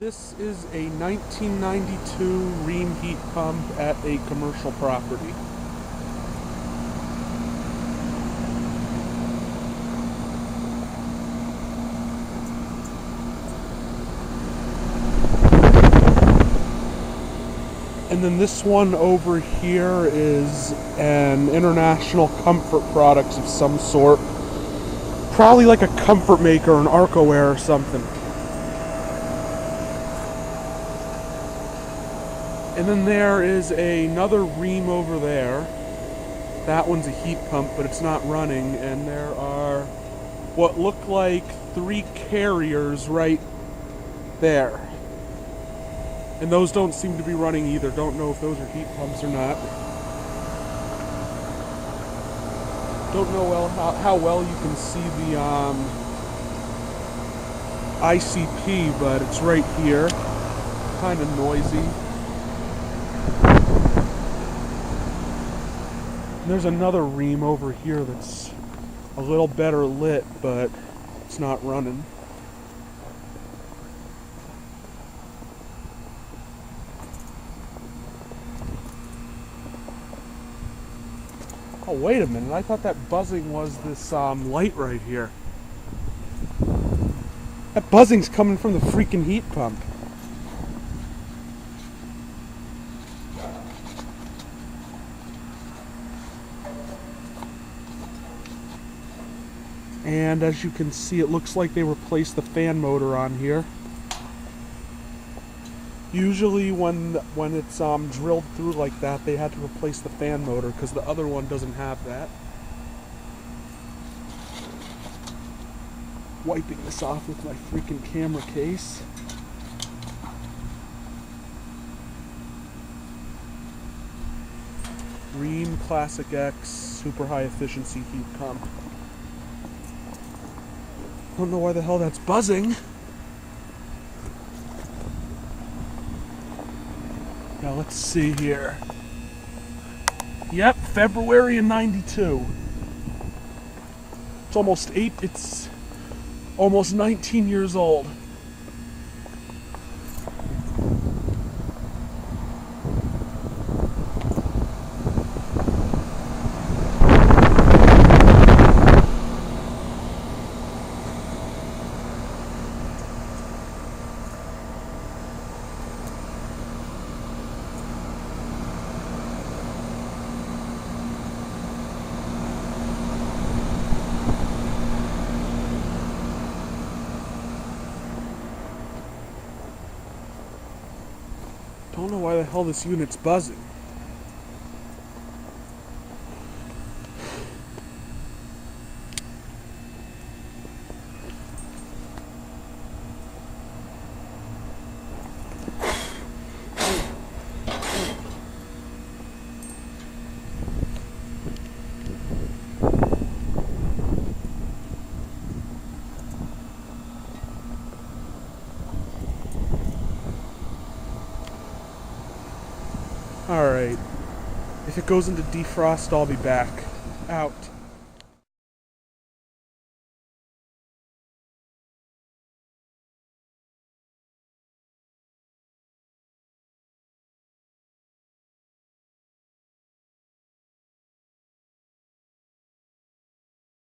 This is a 1992 Rheem heat pump at a commercial property. And then this one over here is an international comfort product of some sort. Probably like a comfort maker, an Arcoware or something. And then there is another Rheem over there. That one's a heat pump, but it's not running. And there are what look like 3 carriers right there. And those don't seem to be running either. Don't know if those are heat pumps or not. Don't know how well you can see the ICP, but it's right here. Kind of noisy. There's another Rheem over here that's a little better lit, but it's not running. Oh, wait a minute. I thought that buzzing was this light right here. That buzzing's coming from the freaking heat pump. And as you can see, it looks like they replaced the fan motor on here. Usually when it's drilled through like that, they had to replace the fan motor because the other one doesn't have that. Wiping this off with my freaking camera case. Rheem Classic X super high efficiency heat pump. Don't know why the hell that's buzzing. Now let's see here. Yep, February of '92. It's almost 19 years old. Don't know why the hell this unit's buzzing. Alright. If it goes into defrost, I'll be back. Out.